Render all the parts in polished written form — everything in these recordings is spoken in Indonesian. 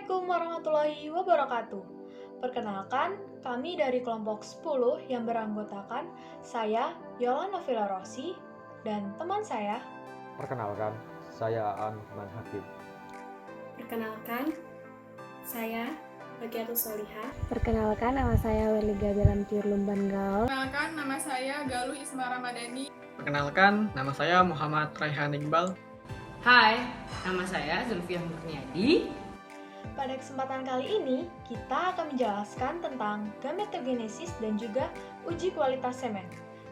Assalamualaikum warahmatullahi wabarakatuh. Perkenalkan, kami dari kelompok 10 yang beranggotakan saya, Yolanda Villarosi, dan teman saya. Perkenalkan, saya Aan Hikman Hakim. Perkenalkan, saya Bagiatus Solihah. Perkenalkan, nama saya Welly Gabelan Lumban Gaul. Perkenalkan, nama saya Galuh Isma Ramadhani. Perkenalkan, nama saya Muhammad Raihan Iqbal. Hai, nama saya Zulfiah Murniadi. Pada kesempatan kali ini, kita akan menjelaskan tentang gametogenesis dan juga uji kualitas semen.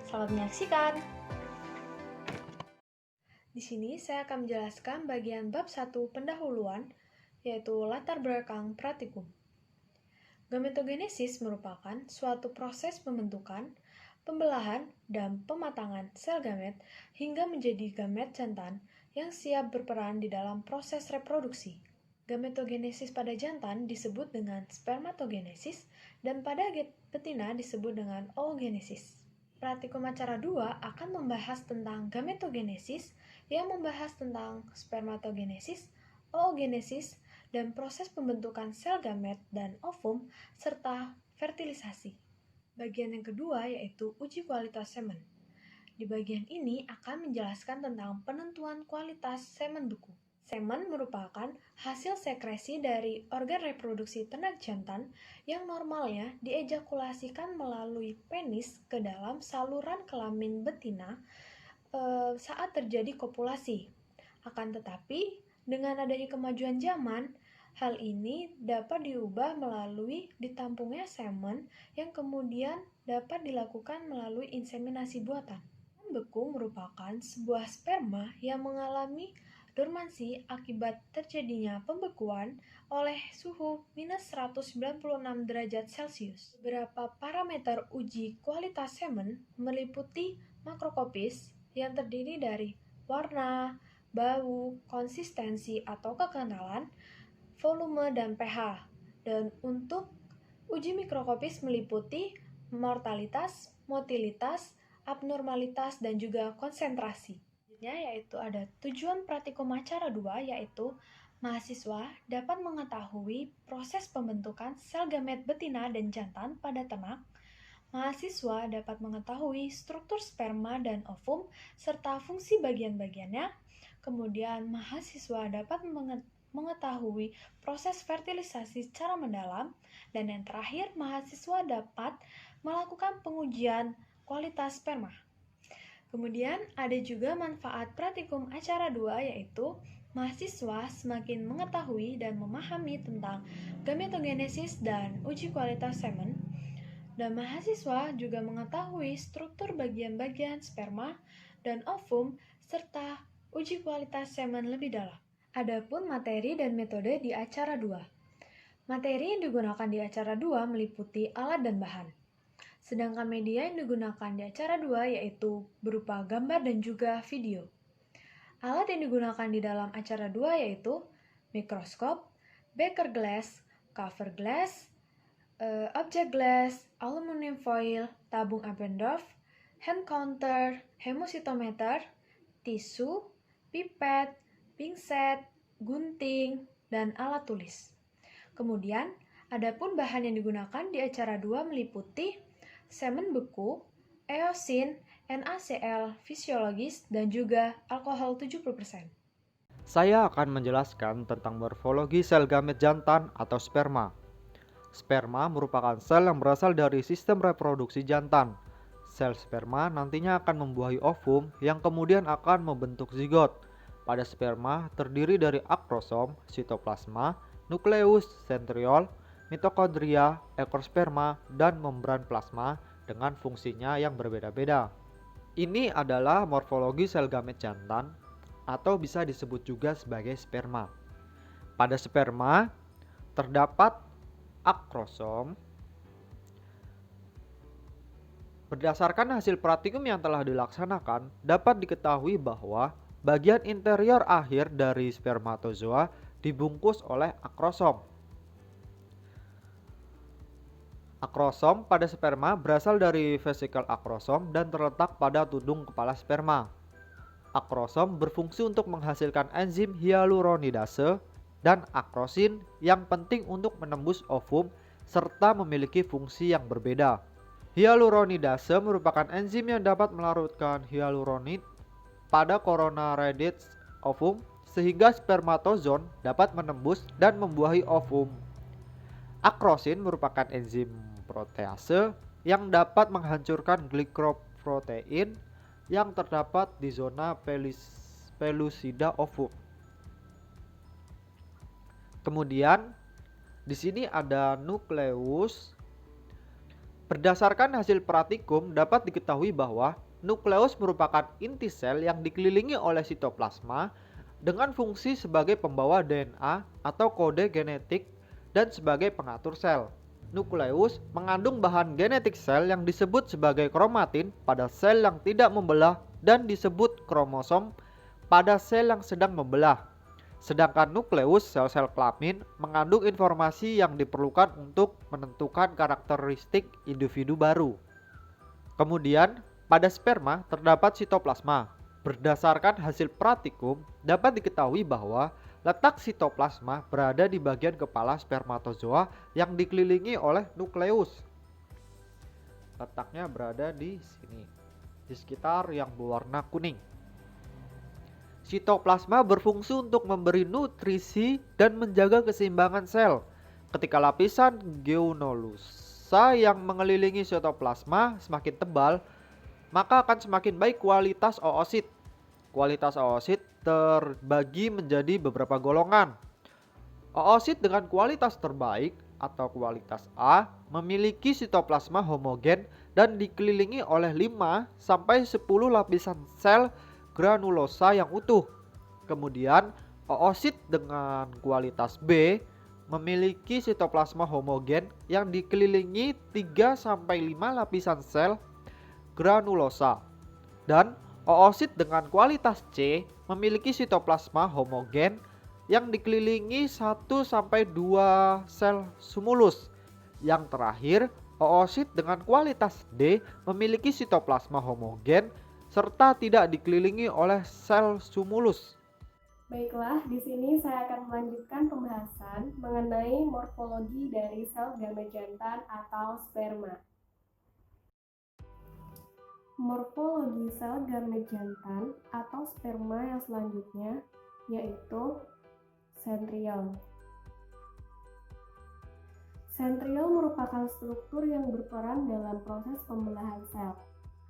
Selamat menyaksikan! Di sini saya akan menjelaskan bagian bab 1 pendahuluan, yaitu latar belakang pratikum. Gametogenesis merupakan suatu proses pembentukan, pembelahan, dan pematangan sel gamet hingga menjadi gamet jantan yang siap berperan di dalam proses reproduksi. Gametogenesis pada jantan disebut dengan spermatogenesis dan pada betina disebut dengan oogenesis. Praktikum acara 2 akan membahas tentang gametogenesis yang membahas tentang spermatogenesis, oogenesis, dan proses pembentukan sel gamet dan ovum serta fertilisasi. Bagian yang kedua yaitu uji kualitas semen. Di bagian ini akan menjelaskan tentang penentuan kualitas semen beku. Semen merupakan hasil sekresi dari organ reproduksi ternak jantan yang normalnya diejakulasikan melalui penis ke dalam saluran kelamin betina saat terjadi kopulasi. Akan tetapi, dengan adanya kemajuan zaman, hal ini dapat diubah melalui ditampungnya semen yang kemudian dapat dilakukan melalui inseminasi buatan. Beku merupakan sebuah sperma yang mengalami dormansi akibat terjadinya pembekuan oleh suhu minus 196 derajat Celcius. Beberapa parameter uji kualitas semen meliputi makroskopis yang terdiri dari warna, bau, konsistensi atau kekentalan, volume, dan pH. Dan untuk uji mikroskopis meliputi mortalitas, motilitas, abnormalitas, dan juga konsentrasi. Yaitu ada tujuan praktikum acara 2 yaitu mahasiswa dapat mengetahui proses pembentukan sel gamet betina dan jantan pada ternak. Mahasiswa dapat mengetahui struktur sperma dan ovum serta fungsi bagian-bagiannya. Kemudian mahasiswa dapat mengetahui proses fertilisasi secara mendalam. Dan yang terakhir, mahasiswa dapat melakukan pengujian kualitas sperma. Kemudian ada juga manfaat praktikum acara 2 yaitu mahasiswa semakin mengetahui dan memahami tentang gametogenesis dan uji kualitas semen. Dan mahasiswa juga mengetahui struktur bagian-bagian sperma dan ovum serta uji kualitas semen lebih dalam. Adapun materi dan metode di acara 2. Materi yang digunakan di acara 2 meliputi alat dan bahan. Sedangkan media yang digunakan di acara 2 yaitu berupa gambar dan juga video. Alat yang digunakan di dalam acara 2 yaitu mikroskop, beaker glass, cover glass, object glass, aluminium foil, tabung Eppendorf, hand counter, hemositometer, tisu, pipet, pinset, gunting, dan alat tulis. Kemudian, adapun bahan yang digunakan di acara 2 meliputi semen beku, eosin, NaCl fisiologis, dan juga alkohol 70%. Saya akan menjelaskan tentang morfologi sel gamet jantan atau sperma. Sperma merupakan sel yang berasal dari sistem reproduksi jantan. Sel sperma nantinya akan membuahi ovum yang kemudian akan membentuk zigot. Pada sperma terdiri dari akrosom, sitoplasma, nukleus, sentriol, mitokondria, ekor sperma, dan membran plasma dengan fungsinya yang berbeda-beda. Ini adalah morfologi sel gamet jantan atau bisa disebut juga sebagai sperma. Pada sperma terdapat akrosom. Berdasarkan hasil praktikum yang telah dilaksanakan, dapat diketahui bahwa bagian interior akhir dari spermatozoa dibungkus oleh akrosom. Akrosom pada sperma berasal dari vesikel akrosom dan terletak pada tudung kepala sperma. Akrosom berfungsi untuk menghasilkan enzim hyaluronidase dan akrosin yang penting untuk menembus ovum serta memiliki fungsi yang berbeda. Hyaluronidase merupakan enzim yang dapat melarutkan hyaluronid pada coronarides ovum sehingga spermatozoon dapat menembus dan membuahi ovum. Akrosin merupakan enzim protease yang dapat menghancurkan glikoprotein yang terdapat di zona pellucida ovum. Kemudian di sini ada nukleus. Berdasarkan hasil praktikum dapat diketahui bahwa nukleus merupakan inti sel yang dikelilingi oleh sitoplasma dengan fungsi sebagai pembawa DNA atau kode genetik dan sebagai pengatur sel. Nukleus mengandung bahan genetik sel yang disebut sebagai kromatin pada sel yang tidak membelah dan disebut kromosom pada sel yang sedang membelah. Sedangkan nukleus sel-sel kelamin mengandung informasi yang diperlukan untuk menentukan karakteristik individu baru. Kemudian, pada sperma terdapat sitoplasma. Berdasarkan hasil praktikum, dapat diketahui bahwa letak sitoplasma berada di bagian kepala spermatozoa yang dikelilingi oleh nukleus. Letaknya berada di sini, di sekitar yang berwarna kuning. Sitoplasma berfungsi untuk memberi nutrisi dan menjaga keseimbangan sel. Ketika lapisan granulosa yang mengelilingi sitoplasma semakin tebal, maka akan semakin baik kualitas oosit. Kualitas oosit terbagi menjadi beberapa golongan. Oosit dengan kualitas terbaik atau kualitas A memiliki sitoplasma homogen dan dikelilingi oleh 5-10 lapisan sel granulosa yang utuh. Kemudian oosit dengan kualitas B memiliki sitoplasma homogen yang dikelilingi 3-5 lapisan sel granulosa. Dan oosit dengan kualitas C memiliki sitoplasma homogen yang dikelilingi 1-2 sel sumulus. Yang terakhir, oosit dengan kualitas D memiliki sitoplasma homogen serta tidak dikelilingi oleh sel sumulus. Baiklah, di sini saya akan melanjutkan pembahasan mengenai morfologi dari sel gamet jantan atau sperma. Morfologi sel gamet jantan atau sperma yang selanjutnya yaitu sentriol. Sentriol merupakan struktur yang berperan dalam proses pembelahan sel.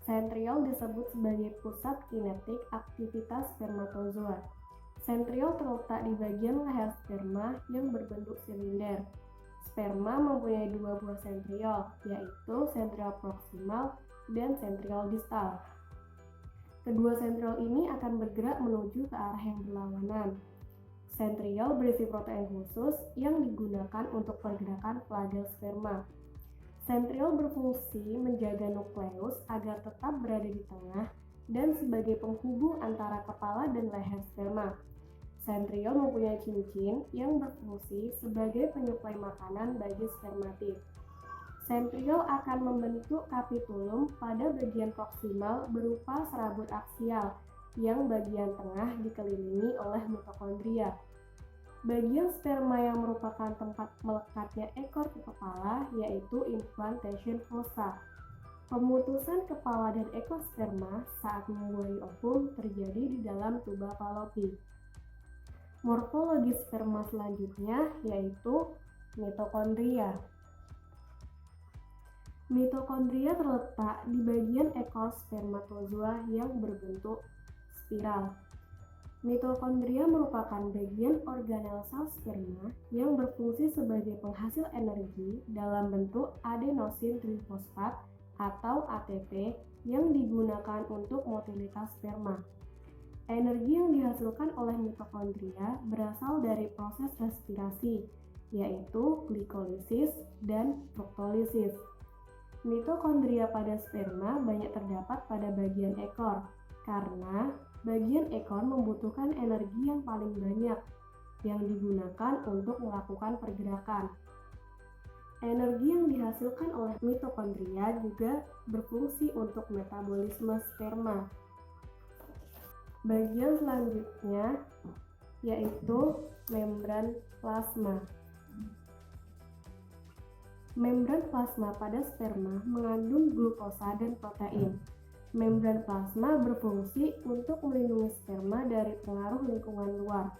Sentriol disebut sebagai pusat kinetik aktivitas spermatozoa. Sentriol terletak di bagian leher sperma yang berbentuk silinder. Sperma mempunyai 2 buah sentriol, yaitu sentriol proksimal dan sentriol distal. Kedua sentriol ini akan bergerak menuju ke arah yang berlawanan. Sentriol berisi protein khusus yang digunakan untuk pergerakan flagel sperma. Sentriol berfungsi menjaga nukleus agar tetap berada di tengah dan sebagai penghubung antara kepala dan leher sperma. Sentriol mempunyai cincin yang berfungsi sebagai penyuplai makanan bagi spermatid. Sentriol akan membentuk kapitulum pada bagian proksimal berupa serabut aksial yang bagian tengah dikelilingi oleh mitokondria. Bagian sperma yang merupakan tempat melekatnya ekor ke kepala yaitu implantation fossa. Pemutusan kepala dan ekor sperma saat membuahi ovum terjadi di dalam tuba Fallopi. Morfologi sperma selanjutnya yaitu mitokondria. Mitokondria terletak di bagian ekor spermatozoa yang berbentuk spiral. Mitokondria merupakan bagian organel sel sperma yang berfungsi sebagai penghasil energi dalam bentuk adenosin trifosfat atau ATP yang digunakan untuk motilitas sperma. Energi yang dihasilkan oleh mitokondria berasal dari proses respirasi, yaitu glikolisis dan fruktolisis. Mitokondria pada sperma banyak terdapat pada bagian ekor, karena bagian ekor membutuhkan energi yang paling banyak yang digunakan untuk melakukan pergerakan. Energi yang dihasilkan oleh mitokondria juga berfungsi untuk metabolisme sperma. Bagian selanjutnya yaitu membran plasma. Membran plasma pada sperma mengandung glukosa dan protein. Membran plasma berfungsi untuk melindungi sperma dari pengaruh lingkungan luar.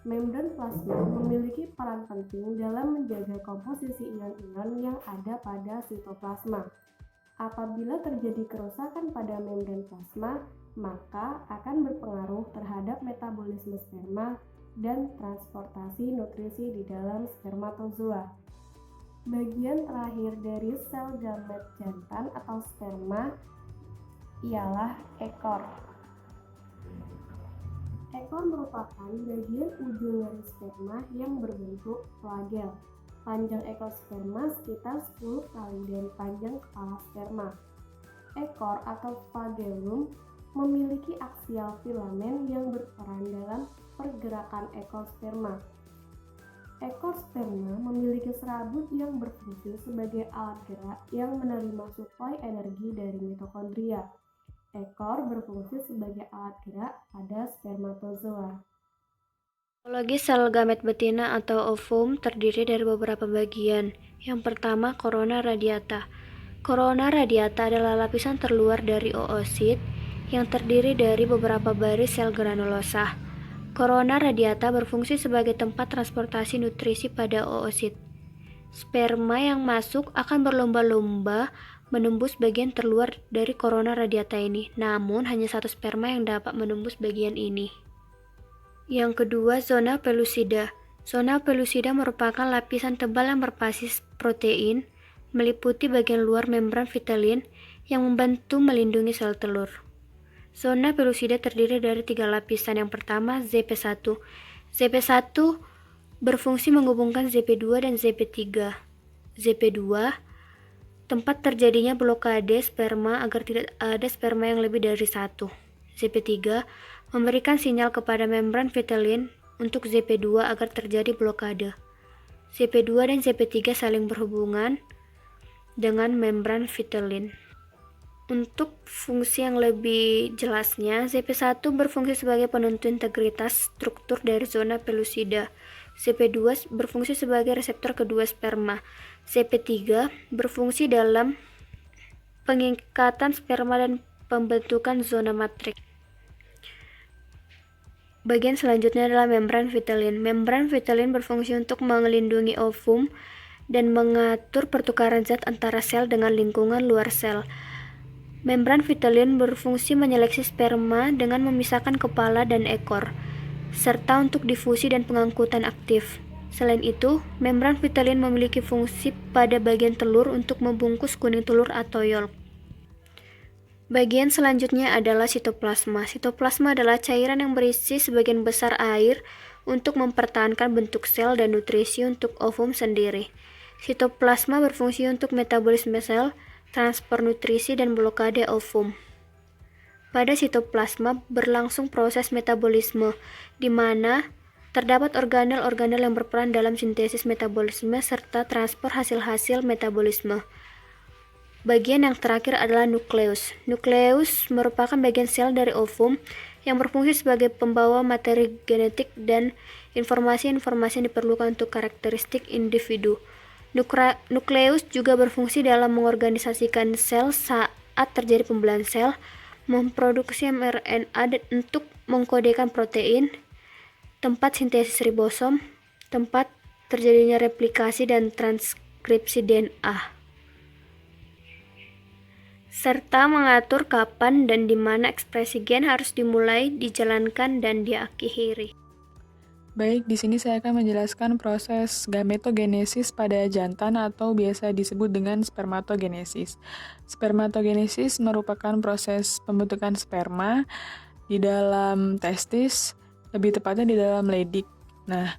Membran plasma memiliki peran penting dalam menjaga komposisi ion-ion yang ada pada sitoplasma. Apabila terjadi kerusakan pada membran plasma, maka akan berpengaruh terhadap metabolisme sperma dan transportasi nutrisi di dalam spermatozoa. Bagian terakhir dari sel gamet jantan atau sperma ialah ekor. Ekor merupakan bagian ujung dari sperma yang berbentuk flagel. Panjang ekor sperma sekitar 10 kali dari panjang kepala sperma. Ekor atau flagellum memiliki aksial filamen yang berperan dalam pergerakan ekor sperma. Ekor sperma memiliki serabut yang berfungsi sebagai alat gerak yang menerima suplai energi dari mitokondria. Ekor berfungsi sebagai alat gerak pada spermatozoa. Morfologi sel gamet betina atau ovum terdiri dari beberapa bagian. Yang pertama, corona radiata. Corona radiata adalah lapisan terluar dari oosit yang terdiri dari beberapa baris sel granulosa. Corona radiata berfungsi sebagai tempat transportasi nutrisi pada oosit. Sperma yang masuk akan berlomba-lomba menembus bagian terluar dari corona radiata ini, namun hanya satu sperma yang dapat menembus bagian ini. Yang kedua, zona pellucida. Zona pellucida merupakan lapisan tebal yang berbasis protein, meliputi bagian luar membran vitelin yang membantu melindungi sel telur. Zona pellucida terdiri dari 3 lapisan. Yang pertama, ZP1. ZP1 berfungsi menghubungkan ZP2 dan ZP3. ZP2, tempat terjadinya blokade sperma agar tidak ada sperma yang lebih dari satu. ZP3, memberikan sinyal kepada membran vitelin untuk ZP2 agar terjadi blokade. ZP2 dan ZP3 saling berhubungan dengan membran vitelin. Untuk fungsi yang lebih jelasnya, ZP1 berfungsi sebagai penentu integritas struktur dari zona pellucida. ZP2 berfungsi sebagai reseptor kedua sperma. ZP3 berfungsi dalam pengikatan sperma dan pembentukan zona matriks. Bagian selanjutnya adalah membran vitelin. Membran vitelin berfungsi untuk melindungi ovum dan mengatur pertukaran zat antara sel dengan lingkungan luar sel. Membran vitelin berfungsi menyeleksi sperma dengan memisahkan kepala dan ekor, serta untuk difusi dan pengangkutan aktif. Selain itu, membran vitelin memiliki fungsi pada bagian telur untuk membungkus kuning telur atau yolk. Bagian selanjutnya adalah sitoplasma. Sitoplasma adalah cairan yang berisi sebagian besar air untuk mempertahankan bentuk sel dan nutrisi untuk ovum sendiri. Sitoplasma berfungsi untuk metabolisme sel, transfer nutrisi, dan blokade ovum. Pada sitoplasma berlangsung proses metabolisme, di mana terdapat organel-organel yang berperan dalam sintesis metabolisme serta transfer hasil-hasil metabolisme. Bagian yang terakhir adalah nukleus. Nukleus merupakan bagian sel dari ovum yang berfungsi sebagai pembawa materi genetik dan informasi-informasi yang diperlukan untuk karakteristik individu. Nukleus juga berfungsi dalam mengorganisasikan sel saat terjadi pembelahan sel, memproduksi mRNA untuk mengkodekan protein, tempat sintesis ribosom, tempat terjadinya replikasi dan transkripsi DNA, serta mengatur kapan dan di mana ekspresi gen harus dimulai, dijalankan, dan diakhiri. Baik, di sini saya akan menjelaskan proses gametogenesis pada jantan atau biasa disebut dengan spermatogenesis. Spermatogenesis merupakan proses pembentukan sperma di dalam testis, lebih tepatnya di dalam ledik. Nah,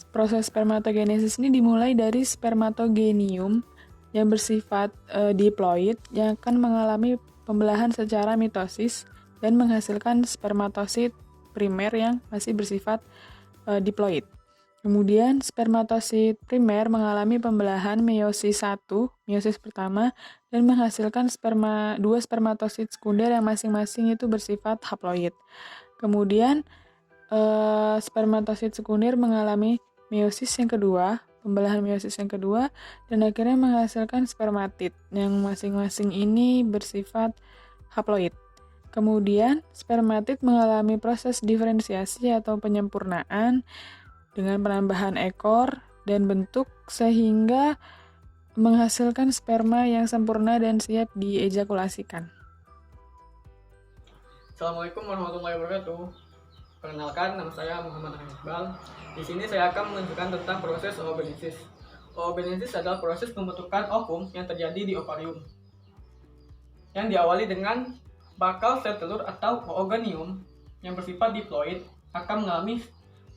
proses spermatogenesis ini dimulai dari spermatogenium yang bersifat diploid yang akan mengalami pembelahan secara mitosis dan menghasilkan spermatosit primer yang masih bersifat diploid. Kemudian spermatosit primer mengalami pembelahan meiosis 1, meiosis pertama, dan menghasilkan dua spermatosit sekunder yang masing-masing itu bersifat haploid. Kemudian spermatosit sekunder mengalami meiosis yang kedua, pembelahan meiosis yang kedua, dan akhirnya menghasilkan spermatid yang masing-masing ini bersifat haploid. Kemudian, spermatid mengalami proses diferensiasi atau penyempurnaan dengan penambahan ekor dan bentuk sehingga menghasilkan sperma yang sempurna dan siap diejakulasikan. Assalamualaikum warahmatullahi wabarakatuh. Perkenalkan, nama saya Muhammad Raihan Iqbal. Di sini saya akan menunjukkan tentang proses oogenesis. Oogenesis adalah proses pembentukan ovum yang terjadi di ovarium, yang diawali dengan bakal sel telur atau oogonium yang bersifat diploid akan mengalami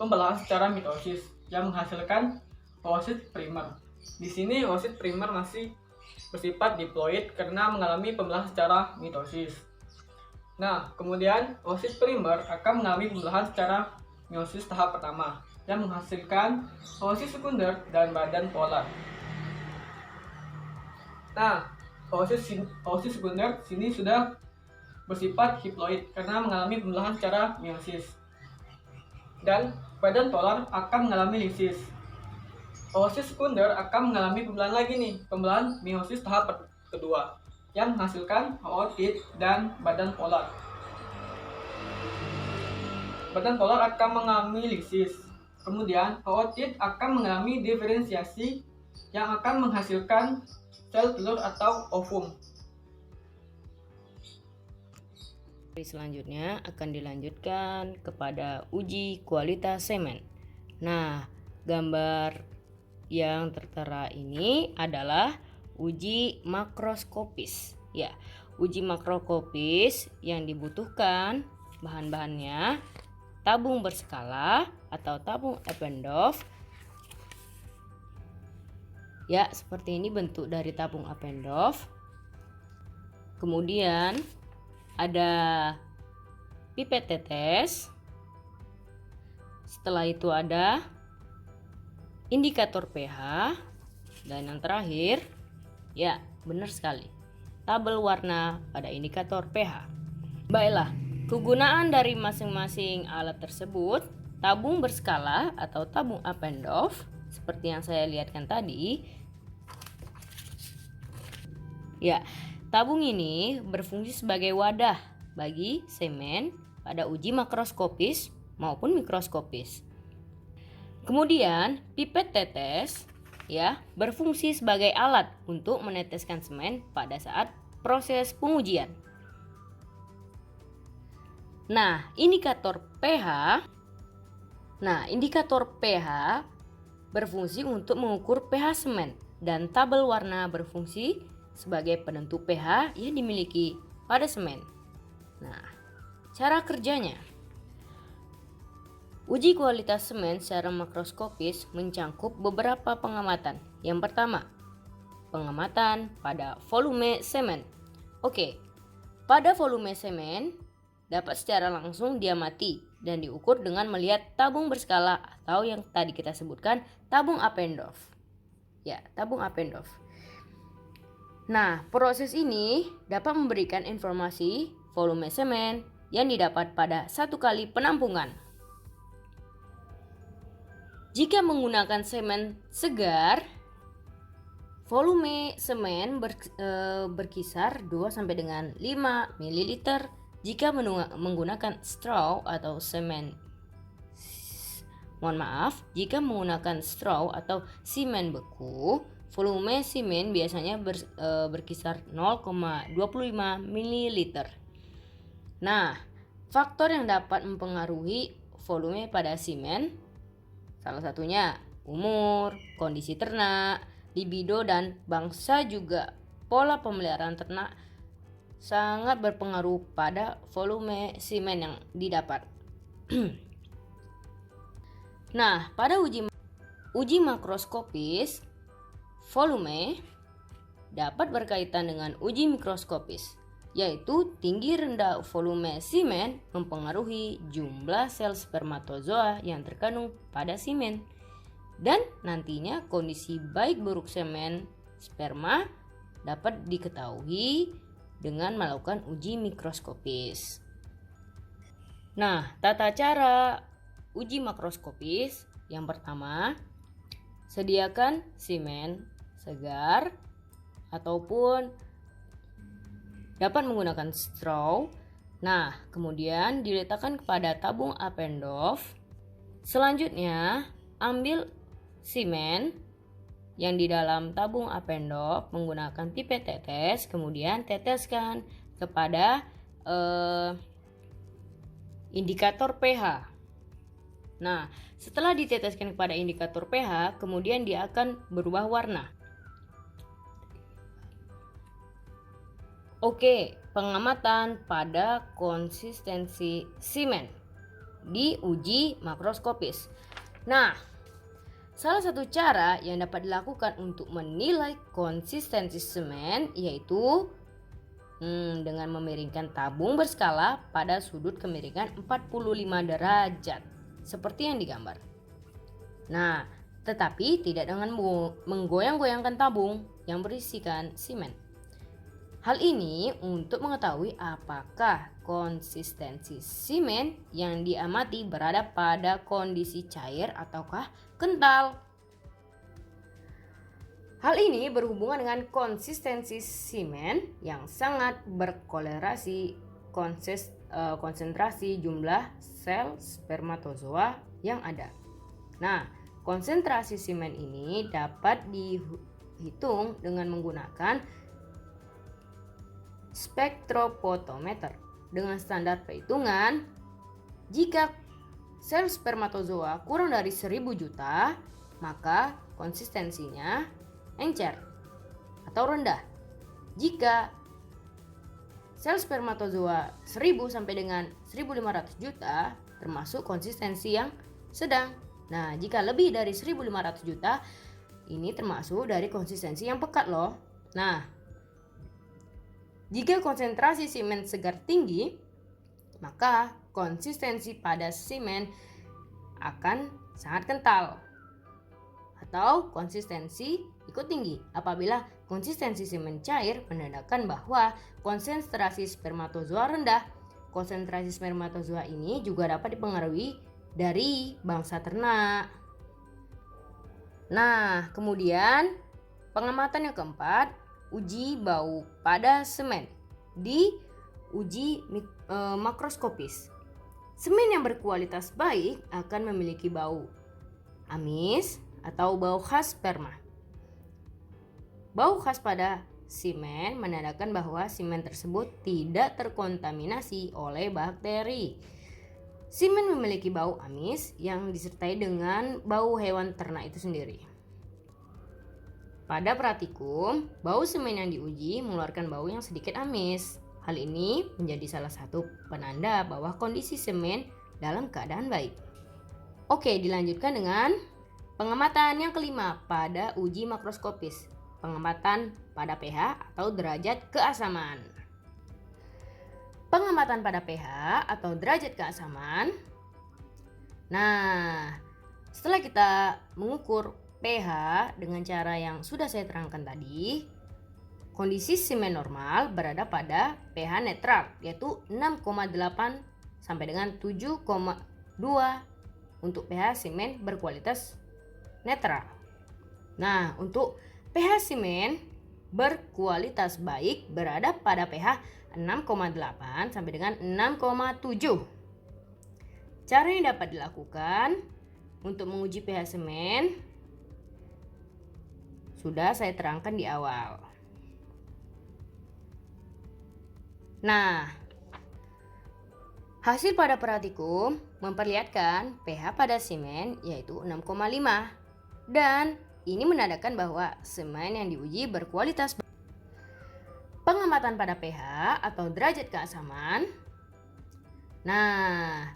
pembelahan secara mitosis yang menghasilkan oosit primer. Di sini oosit primer masih bersifat diploid karena mengalami pembelahan secara mitosis. Nah, kemudian oosit primer akan mengalami pembelahan secara meiosis tahap pertama yang menghasilkan oosit sekunder dan badan polar. Nah, oosit sekunder sini sudah bersifat haploid karena mengalami pembelahan secara meiosis. Dan badan polar akan mengalami lisis. Oosit sekunder akan mengalami pembelahan lagi nih, pembelahan meiosis tahap kedua yang menghasilkan ootit dan badan polar. Badan polar akan mengalami lisis. Kemudian ootit akan mengalami diferensiasi yang akan menghasilkan sel telur atau ovum. Selanjutnya akan dilanjutkan kepada uji kualitas semen. Nah, gambar yang tertera ini adalah uji makroskopis. Ya, uji makroskopis yang dibutuhkan bahan-bahannya tabung berskala atau tabung Eppendorf. Ya, seperti ini bentuk dari tabung Eppendorf. Kemudian ada pipet tetes. Setelah itu ada indikator pH, dan yang terakhir, ya benar sekali, tabel warna pada indikator pH. Baiklah, kegunaan dari masing-masing alat tersebut, tabung berskala atau tabung Eppendorf, seperti yang saya lihatkan tadi. Ya, tabung ini berfungsi sebagai wadah bagi semen pada uji makroskopis maupun mikroskopis. Kemudian pipet tetes ya berfungsi sebagai alat untuk meneteskan semen pada saat proses pengujian. Nah, indikator pH berfungsi untuk mengukur pH semen dan tabel warna berfungsi sebagai penentu pH yang dimiliki pada semen. Nah, cara kerjanya. Uji kualitas semen secara makroskopis mencangkup beberapa pengamatan. Yang pertama, pengamatan pada volume semen. Oke, pada volume semen dapat secara langsung diamati dan diukur dengan melihat tabung berskala atau yang tadi kita sebutkan tabung Eppendorf. Ya, tabung Eppendorf. Nah, proses ini dapat memberikan informasi volume semen yang didapat pada satu kali penampungan. Jika menggunakan semen segar, volume semen berkisar 2 sampai dengan 5 ml. Jika menggunakan straw atau semen jika menggunakan straw atau semen beku, volume semen biasanya berkisar 0,25 ml. Nah, faktor yang dapat mempengaruhi volume pada semen salah satunya umur, kondisi ternak, libido, dan bangsa juga pola pemeliharaan ternak sangat berpengaruh pada volume semen yang didapat. Nah, pada uji makroskopis, volume dapat berkaitan dengan uji mikroskopis, yaitu tinggi rendah volume semen mempengaruhi jumlah sel spermatozoa yang terkandung pada semen. Dan nantinya kondisi baik buruk semen sperma dapat diketahui dengan melakukan uji mikroskopis. Nah, tata cara uji makroskopis. Yang pertama, sediakan simen segar ataupun dapat menggunakan straw. Nah, kemudian diletakkan kepada tabung Appendorf. Selanjutnya, ambil simen yang di dalam tabung Appendorf menggunakan pipet tetes, kemudian teteskan kepada indikator pH. Nah, setelah diteteskan kepada indikator pH, kemudian dia akan berubah warna. Oke, pengamatan pada konsistensi simen diuji makroskopis. Nah, salah satu cara yang dapat dilakukan untuk menilai konsistensi semen yaitu dengan memiringkan tabung berskala pada sudut kemiringan 45 derajat seperti yang digambar. Nah, tetapi tidak dengan menggoyang-goyangkan tabung yang berisikan simen. Hal ini untuk mengetahui apakah konsistensi simen yang diamati berada pada kondisi cair ataukah kental. Hal ini berhubungan dengan konsistensi simen yang sangat berkolerasi konsentrasi jumlah sel spermatozoa yang ada. Nah, konsentrasi simen ini dapat dihitung dengan menggunakan spektrofotometer. Dengan standar perhitungan, jika sel spermatozoa kurang dari 1000 juta, maka konsistensinya encer atau rendah. Jika sel spermatozoa 1000 sampai dengan 1500 juta, termasuk konsistensi yang sedang. Nah, jika lebih dari 1500 juta, ini termasuk dari konsistensi yang pekat loh. Nah, jika konsentrasi simen segar tinggi, maka konsistensi pada simen akan sangat kental. Atau konsistensi ikut tinggi. Apabila konsistensi simen cair menandakan bahwa konsentrasi spermatozoa rendah. Konsentrasi spermatozoa ini juga dapat dipengaruhi dari bangsa ternak. Nah, kemudian pengamatan yang keempat, uji bau pada semen diuji makroskopis. Semen yang berkualitas baik akan memiliki bau amis atau bau khas sperma. Bau khas pada semen menandakan bahwa semen tersebut tidak terkontaminasi oleh bakteri. Semen memiliki bau amis yang disertai dengan bau hewan ternak itu sendiri. Pada praktikum, bau semen yang diuji mengeluarkan bau yang sedikit amis. Hal ini menjadi salah satu penanda bahwa kondisi semen dalam keadaan baik. Oke, dilanjutkan dengan pengamatan yang kelima pada uji makroskopis. Pengamatan pada pH atau derajat keasaman. Pengamatan pada pH atau derajat keasaman. Nah, setelah kita mengukur pH dengan cara yang sudah saya terangkan tadi, kondisi semen normal berada pada pH netral yaitu 6,8 sampai dengan 7,2 untuk pH semen berkualitas netral. Nah, untuk pH semen berkualitas baik berada pada pH 6,8 sampai dengan 6,7. Cara yang dapat dilakukan untuk menguji pH semen sudah saya terangkan di awal. Nah, hasil pada praktikum memperlihatkan pH pada semen yaitu 6,5 dan ini menandakan bahwa semen yang diuji berkualitas. Pengamatan pada pH atau derajat keasaman. Nah,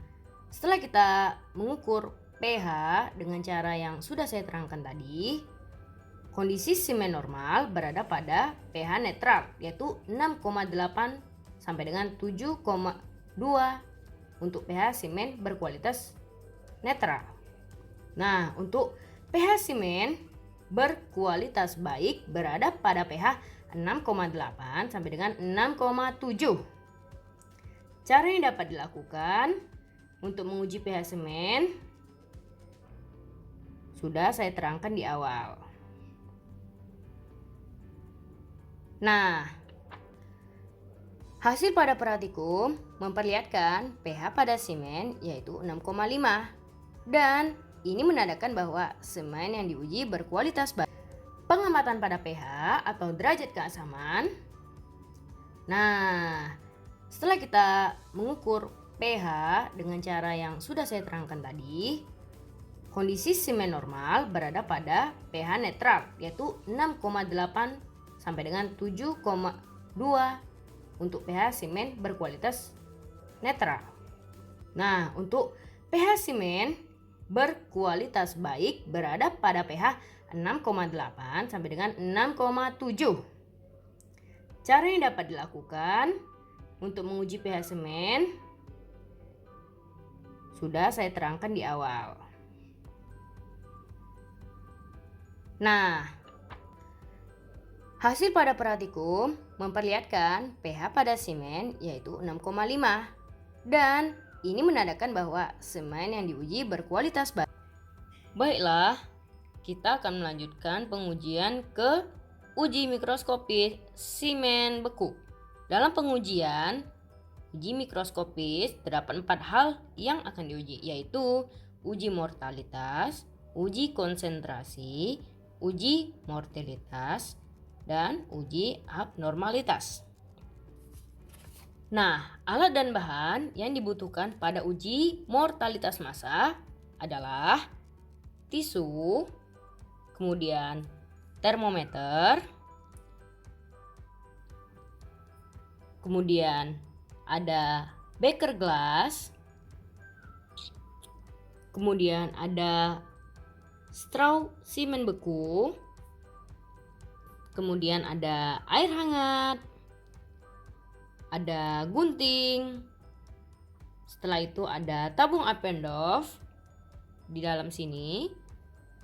setelah kita mengukur pH dengan cara yang sudah saya terangkan tadi, kondisi semen normal berada pada pH netral yaitu 6,8 sampai dengan 7,2 untuk pH semen berkualitas netral. Nah, untuk pH semen berkualitas baik berada pada pH 6,8 sampai dengan 6,7. Cara yang dapat dilakukan untuk menguji pH semen Sudah saya terangkan di awal. Nah, hasil pada praktikum memperlihatkan pH pada semen yaitu 6,5 dan ini menandakan bahwa semen yang diuji berkualitas baik. Pengamatan pada pH atau derajat keasaman. Nah, setelah kita mengukur pH dengan cara yang sudah saya terangkan tadi, kondisi semen normal berada pada pH netral yaitu 6,8 sampai dengan 7,2 untuk pH semen berkualitas netral. Nah, untuk pH semen berkualitas baik berada pada pH 6,8 sampai dengan 6,7. Cara yang dapat dilakukan untuk menguji pH semen sudah saya terangkan di awal. Nah, hasil pada praktikum memperlihatkan pH pada semen yaitu 6,5 dan ini menandakan bahwa semen yang diuji berkualitas baik. Baiklah, kita akan melanjutkan pengujian ke uji mikroskopis semen beku. Dalam pengujian uji mikroskopis terdapat 4 hal yang akan diuji, yaitu uji mortalitas, uji konsentrasi, uji motilitas, dan uji abnormalitas. Nah, alat dan bahan yang dibutuhkan pada uji mortalitas massa adalah tisu, kemudian termometer, kemudian ada beker gelas, kemudian ada straw semen beku, kemudian ada air hangat, ada gunting, setelah itu ada tabung Eppendorf di dalam sini,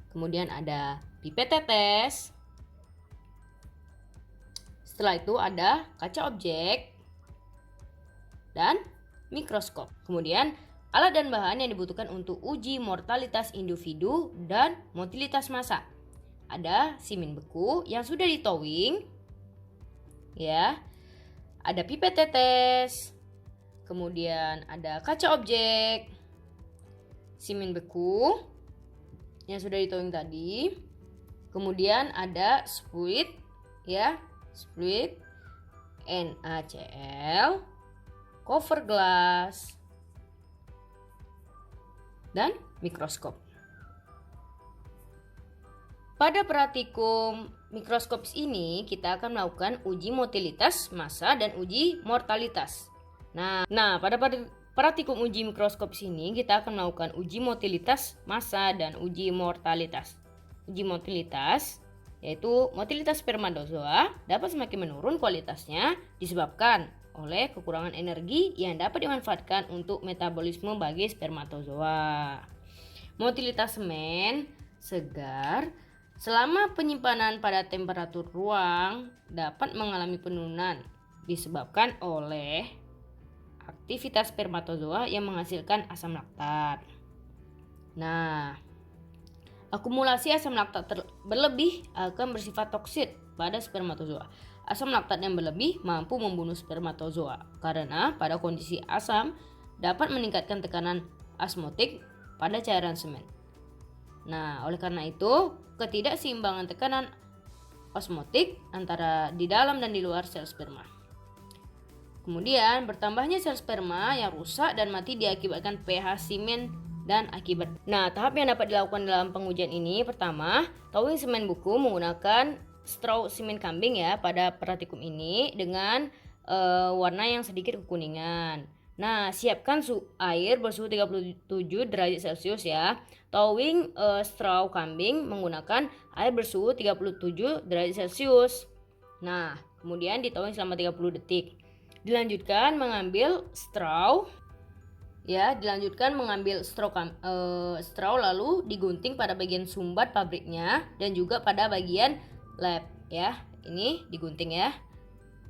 kemudian ada pipet tetes, setelah itu ada kaca objek dan mikroskop. Kemudian alat dan bahan yang dibutuhkan untuk uji mortalitas individu dan motilitas massa. Ada semen beku yang sudah ditowing, ya. Ada pipet tetes, kemudian ada kaca objek, semen beku yang sudah ditowing tadi, kemudian ada spuit, ya, spuit, NaCl, cover glass, dan mikroskop. Pada praktikum mikroskopis ini kita akan melakukan uji motilitas massa dan uji mortalitas. Nah, pada praktikum uji mikroskopis ini kita akan melakukan uji motilitas massa dan uji mortalitas. Uji motilitas yaitu motilitas spermatozoa dapat semakin menurun kualitasnya disebabkan oleh kekurangan energi yang dapat dimanfaatkan untuk metabolisme bagi spermatozoa. Motilitas semen segar selama penyimpanan pada temperatur ruang dapat mengalami penurunan disebabkan oleh aktivitas spermatozoa yang menghasilkan asam laktat. Nah, akumulasi asam laktat berlebih akan bersifat toksik pada spermatozoa. Asam laktat yang berlebih mampu membunuh spermatozoa karena pada kondisi asam dapat meningkatkan tekanan osmotik pada cairan semen. Nah, oleh karena itu, ketidakseimbangan tekanan osmotik antara di dalam dan di luar sel sperma. Kemudian, bertambahnya sel sperma yang rusak dan mati diakibatkan pH semen dan akibat. Nah, tahap yang dapat dilakukan dalam pengujian ini pertama, towing semen beku menggunakan straw semen kambing ya pada praktikum ini dengan warna yang sedikit kekuningan. Nah, siapkan air bersuhu 37 derajat Celcius ya. Towing straw kambing menggunakan air bersuhu 37 derajat Celcius. Nah, kemudian ditowing selama 30 detik. Dilanjutkan mengambil straw straw lalu digunting pada bagian sumbat pabriknya dan juga pada bagian lab ya. Ini digunting ya.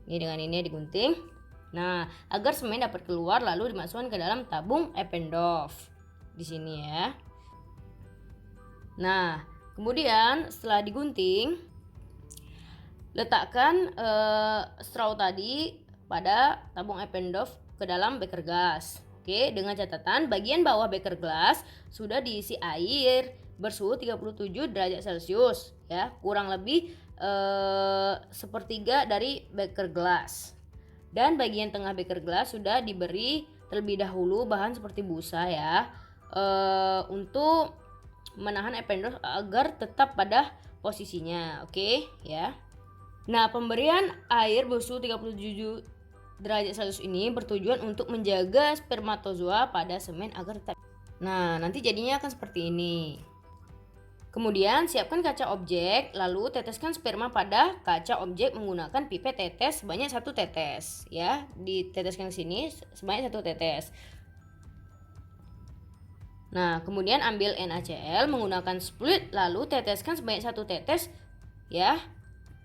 Ini dengan ini digunting. Nah, agar semen dapat keluar lalu dimasukkan ke dalam tabung Eppendorf di sini ya. Nah, kemudian setelah digunting, letakkan straw tadi pada tabung Eppendorf ke dalam beker gas. Oke, dengan catatan bagian bawah beker gelas sudah diisi air bersuhu 37 derajat Celcius ya, kurang lebih sepertiga dari beker gelas. Dan bagian tengah beker gelas sudah diberi terlebih dahulu bahan seperti busa ya, untuk menahan Eppendorf agar tetap pada posisinya. Oke ya. Nah, pemberian air bersuhu 37 derajat Celcius ini bertujuan untuk menjaga spermatozoa pada semen agar tetap. Nah, nanti jadinya akan seperti ini. Kemudian siapkan kaca objek, lalu teteskan sperma pada kaca objek menggunakan pipet tetes sebanyak 1 tetes ya. Diteteskan ke sini sebanyak 1 tetes. Nah, kemudian ambil NaCl menggunakan split, lalu teteskan sebanyak 1 tetes ya,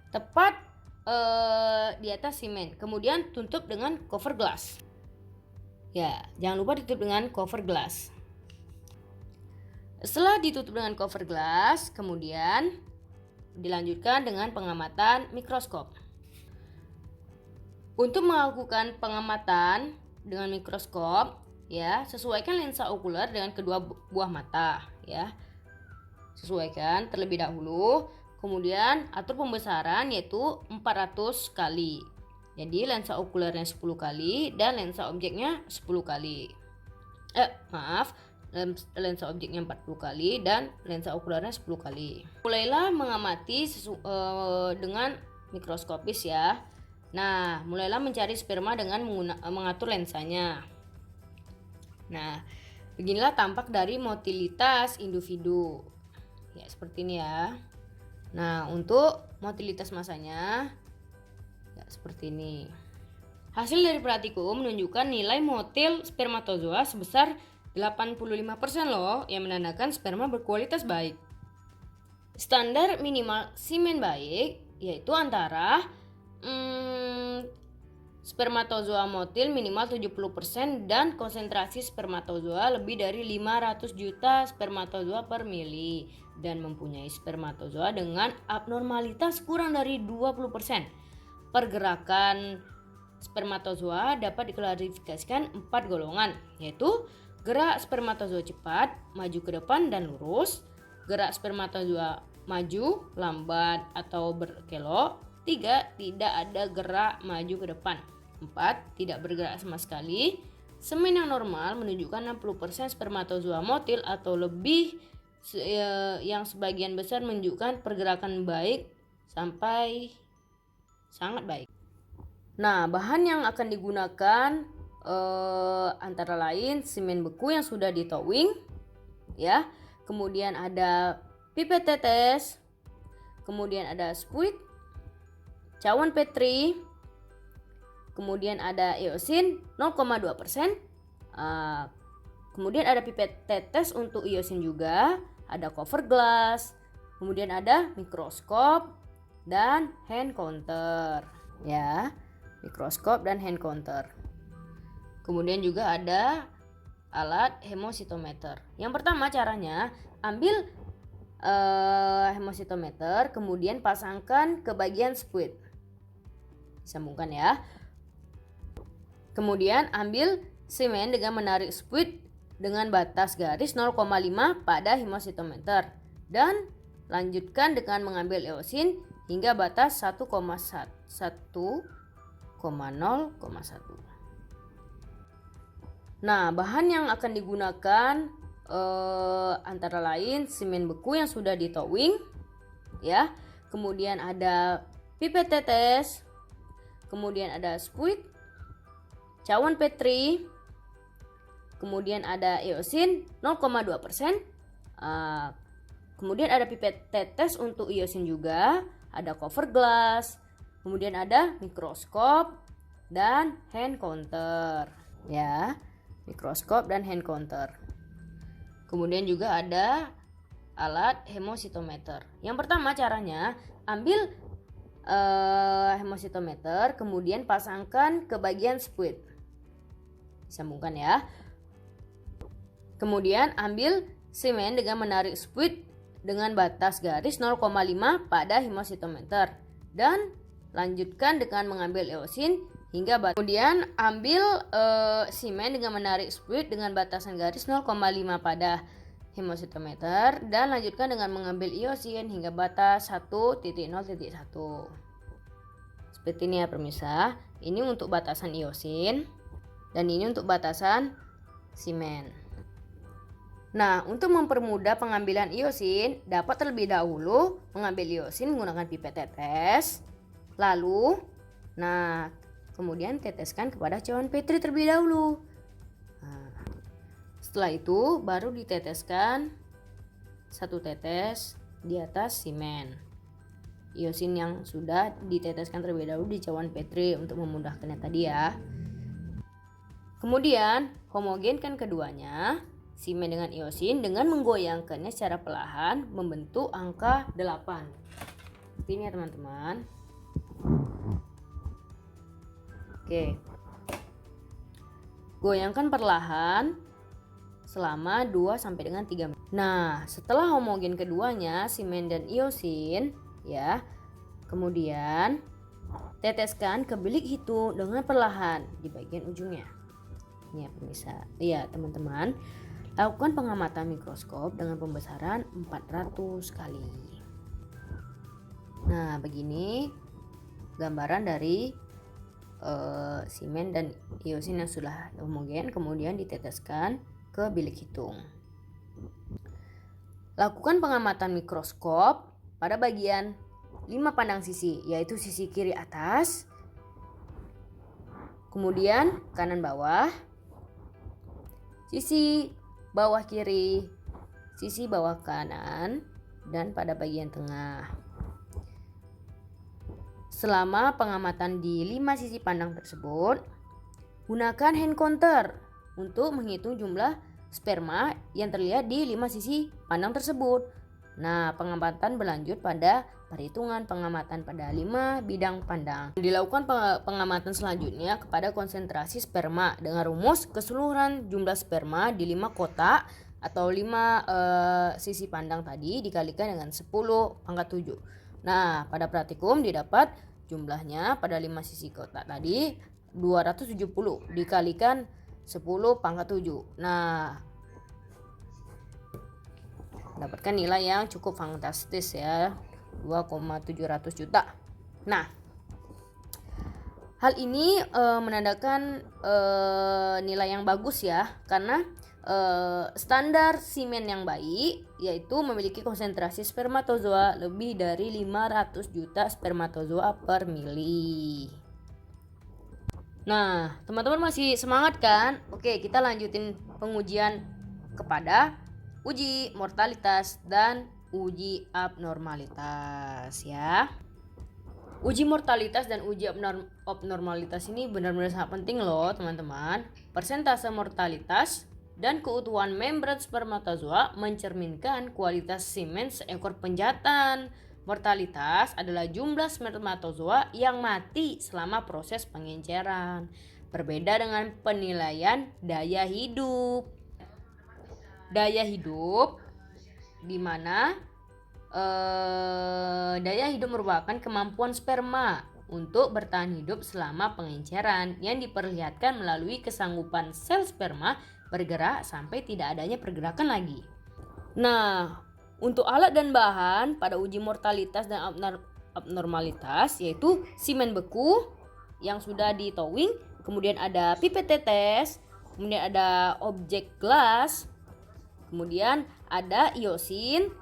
tepat di atas semen. Kemudian tutup dengan cover glass. Ya, jangan lupa ditutup dengan cover glass. Setelah ditutup dengan cover glass, kemudian dilanjutkan dengan pengamatan mikroskop. Untuk melakukan pengamatan dengan mikroskop, ya, sesuaikan lensa okuler dengan kedua buah mata, ya. Sesuaikan terlebih dahulu. Kemudian atur pembesaran yaitu 400 kali. Jadi lensa okulernya 10 kali dan lensa objeknya 10 kali. Lensa objeknya 40 kali dan lensa okulernya 10 kali. Mulailah mengamati dengan mikroskopis ya. Nah, mulailah mencari sperma dengan mengatur lensanya. Nah, beginilah tampak dari motilitas individu. Ya, seperti ini ya. Nah, untuk motilitas masanya ya, seperti ini. Hasil dari praktikum menunjukkan nilai motil spermatozoa sebesar 85% loh, yang menandakan sperma berkualitas baik. Standar minimal semen baik yaitu antara spermatozoa motil minimal 70% dan konsentrasi spermatozoa lebih dari 500 juta spermatozoa per mili dan mempunyai spermatozoa dengan abnormalitas kurang dari 20%. Pergerakan spermatozoa dapat diklasifikasikan 4 golongan, yaitu gerak spermatozoa cepat, maju ke depan dan lurus, gerak spermatozoa maju, lambat atau berkelok, 3. Tidak ada gerak maju ke depan, 4. Tidak bergerak sama sekali. Semen yang normal menunjukkan 60% spermatozoa motil atau lebih, yang sebagian besar menunjukkan pergerakan baik sampai sangat baik. Nah, bahan yang akan digunakan antara lain semen beku yang sudah ditowing ya, kemudian ada pipet tetes, kemudian ada spuit, cawan Petri, kemudian ada eosin 0,2%, kemudian ada pipet tetes untuk eosin juga, ada cover glass, kemudian ada mikroskop dan hand counter ya, mikroskop dan hand counter. Kemudian juga ada alat hemositometer. Yang pertama caranya, ambil hemositometer, kemudian pasangkan ke bagian spuit. Sambungkan ya. Kemudian ambil semen dengan menarik spuit dengan batas garis 0,5 pada hemositometer dan lanjutkan dengan mengambil eosin hingga batas 1,1,0,1. Nah, bahan yang akan digunakan antara lain semen beku yang sudah ditowing ya, kemudian ada pipet tetes, kemudian ada spuit, cawan Petri, kemudian ada eosin 0,2%, kemudian ada pipet tetes untuk eosin juga, ada cover glass, kemudian ada mikroskop dan hand counter ya, mikroskop dan hand counter. Kemudian juga ada alat hemositometer. Yang pertama caranya, ambil hemositometer, kemudian pasangkan ke bagian spuit. Sambungkan ya. Kemudian ambil semen dengan menarik spuit dengan batas garis 0,5 pada hemositometer dan lanjutkan dengan mengambil iosin hingga batas. Kemudian ambil simen dengan menarik split dengan batasan garis 0,5 pada hemositometer dan lanjutkan dengan mengambil iosin hingga batas 1.0.1. Seperti ini ya pemirsa. Ini untuk batasan iosin dan ini untuk batasan simen. Nah, untuk mempermudah pengambilan iosin, dapat terlebih dahulu mengambil iosin menggunakan pipet tetes. Lalu, kemudian teteskan kepada cawan Petri terlebih dahulu. Nah, setelah itu baru diteteskan 1 tetes di atas simen. Iosin yang sudah diteteskan terlebih dahulu di cawan Petri untuk memudahkannya tadi ya. Kemudian, homogenkan keduanya, simen dengan iosin, dengan menggoyangkannya secara perlahan membentuk angka 8. Seperti ini ya teman-teman. Oke. Goyangkan perlahan selama 2 sampai dengan 3 menit. Nah, setelah homogen keduanya, simen dan iosin, ya. Kemudian teteskan ke bilik hitung dengan perlahan di bagian ujungnya. Ini ya pemirsa. Iya, teman-teman. Lakukan pengamatan mikroskop dengan pembesaran 400 kali. Nah, begini gambaran dari simen dan iosin yang sudah homogen kemudian diteteskan ke bilik hitung. Lakukan pengamatan mikroskop pada bagian 5 pandang sisi, yaitu sisi kiri atas, kemudian kanan bawah, sisi bawah kiri, sisi bawah kanan, dan pada bagian tengah. Selama pengamatan di 5 sisi pandang tersebut, gunakan hand counter untuk menghitung jumlah sperma yang terlihat di 5 sisi pandang tersebut. Nah, pengamatan berlanjut pada perhitungan pengamatan pada 5 bidang pandang. Dilakukan pengamatan selanjutnya kepada konsentrasi sperma dengan rumus keseluruhan jumlah sperma di 5 kotak atau 5 sisi pandang tadi dikalikan dengan 10 pangkat 7. Nah, pada praktikum didapat jumlahnya pada 5 sisi kotak tadi 270 dikalikan 10 pangkat 7. Nah, dapatkan nilai yang cukup fantastis ya, 2,700 juta. Nah, hal ini menandakan nilai yang bagus ya, karena standar simen yang baik yaitu memiliki konsentrasi spermatozoa lebih dari 500 juta spermatozoa per mili. Nah, teman-teman masih semangat kan? Oke, kita lanjutin pengujian kepada uji mortalitas dan uji abnormalitas ya. Uji mortalitas dan uji abnormalitas ini benar-benar sangat penting loh teman-teman. Persentase mortalitas dan keutuhan membran spermatozoa mencerminkan kualitas simen seekor penjantan. Mortalitas adalah jumlah spermatozoa yang mati selama proses pengenceran. Berbeda dengan penilaian daya hidup. Daya hidup di mana daya hidup merupakan kemampuan sperma untuk bertahan hidup selama pengenceran yang diperlihatkan melalui kesanggupan sel sperma bergerak sampai tidak adanya pergerakan lagi. Nah, untuk alat dan bahan pada uji mortalitas dan abnormalitas yaitu simen beku yang sudah di towing, kemudian ada pipet tetes, kemudian ada objek gelas, kemudian ada iosin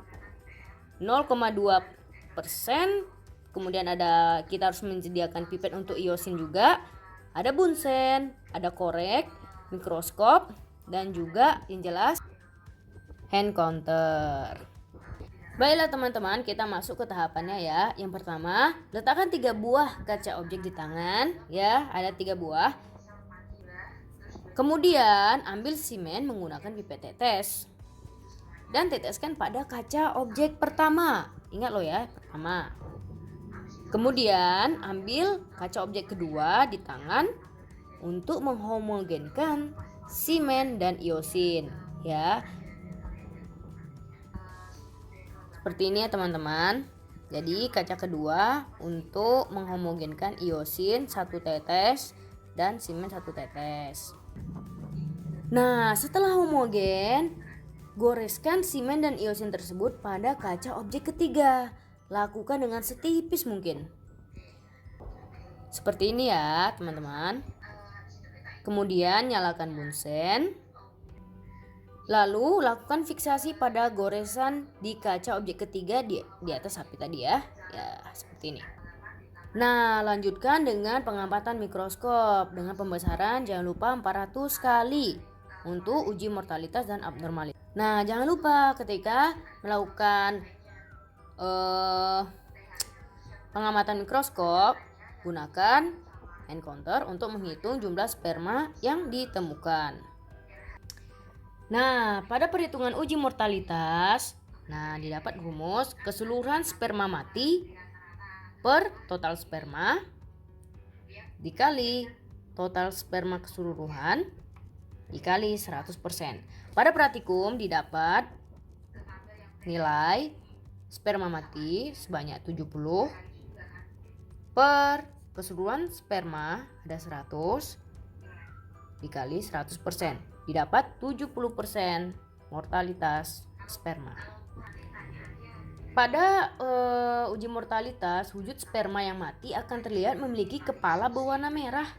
0,2%, kemudian ada kita harus menyediakan pipet untuk iosin juga, ada bunsen, ada korek, mikroskop, dan juga yang jelas hand counter. Baiklah teman-teman, kita masuk ke tahapannya ya. Yang pertama, letakkan 3 buah kaca objek di tangan ya, ada 3 buah. Kemudian ambil simen menggunakan pipet tetes dan teteskan pada kaca objek pertama. Ingat lo ya, pertama. Kemudian ambil kaca objek kedua di tangan untuk menghomogenkan simen dan iosin ya. Seperti ini ya teman-teman. Jadi kaca kedua untuk menghomogenkan iosin 1 tetes dan semen 1 tetes. Nah, setelah homogen, goreskan semen dan iosin tersebut pada kaca objek ketiga. Lakukan dengan setipis mungkin. Seperti ini ya teman-teman. Kemudian nyalakan bunsen. Lalu lakukan fiksasi pada goresan di kaca objek ketiga di atas api tadi ya. Ya, seperti ini. Nah, lanjutkan dengan pengamatan mikroskop dengan pembesaran jangan lupa 400 kali untuk uji mortalitas dan abnormalitas. Nah, jangan lupa ketika melakukan pengamatan mikroskop, gunakan hand counter untuk menghitung jumlah sperma yang ditemukan. Nah, pada perhitungan uji mortalitas, didapat rumus keseluruhan sperma mati per total sperma dikali total sperma keseluruhan dikali 100%. Pada praktikum didapat nilai sperma mati sebanyak 70 per keseluruhan sperma ada 100 dikali 100%. Didapat 70% mortalitas sperma. Pada uji mortalitas, wujud sperma yang mati akan terlihat memiliki kepala berwarna merah.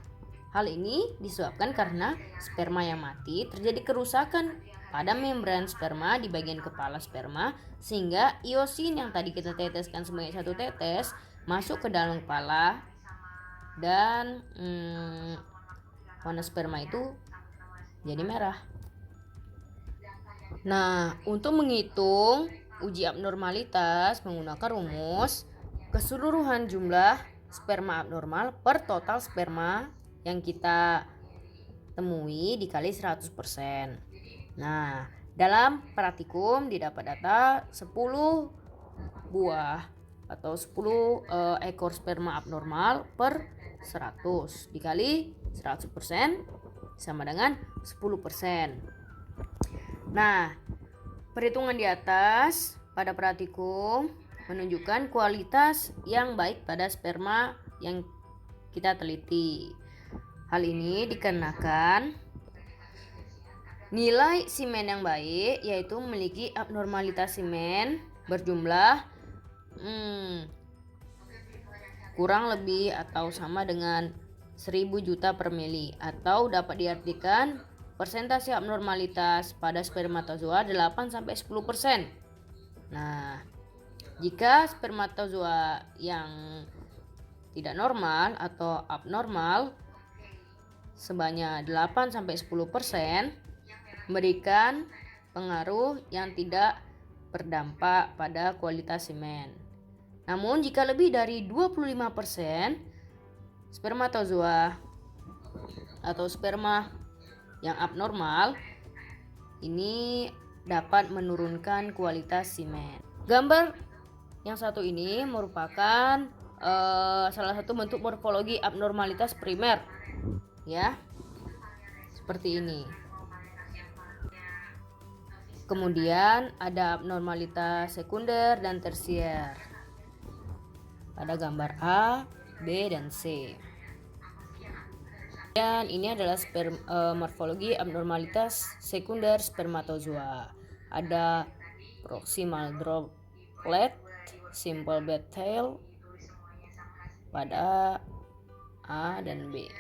Hal ini disebabkan karena sperma yang mati terjadi kerusakan pada membran sperma di bagian kepala sperma, sehingga iosin yang tadi kita teteskan sebanyak 1 tetes masuk ke dalam kepala dan warna sperma itu jadi merah. Nah, untuk menghitung uji abnormalitas menggunakan rumus keseluruhan jumlah sperma abnormal per total sperma yang kita temui dikali 100%. Nah, dalam praktikum didapat data 10 buah atau 10 ekor sperma abnormal per 100 dikali 100% sama dengan 10%. Nah, perhitungan di atas pada praktikum menunjukkan kualitas yang baik pada sperma yang kita teliti. Hal ini dikarenakan nilai semen yang baik yaitu memiliki abnormalitas semen berjumlah kurang lebih atau sama dengan 1000 juta per mili, atau dapat diartikan persentase abnormalitas pada spermatozoa 8-10%. Nah, jika spermatozoa yang tidak normal atau abnormal sebanyak 8-10% memberikan pengaruh yang tidak berdampak pada kualitas semen. Namun jika lebih dari 25% spermatozoa atau sperma yang abnormal ini dapat menurunkan kualitas semen. Gambar yang satu ini merupakan salah satu bentuk morfologi abnormalitas primer, ya, seperti ini. Kemudian ada abnormalitas sekunder dan tersier pada gambar A, B, dan C. Dan ini adalah morfologi abnormalitas sekunder spermatozoa. Ada proximal droplet, simple bed tail pada A dan B.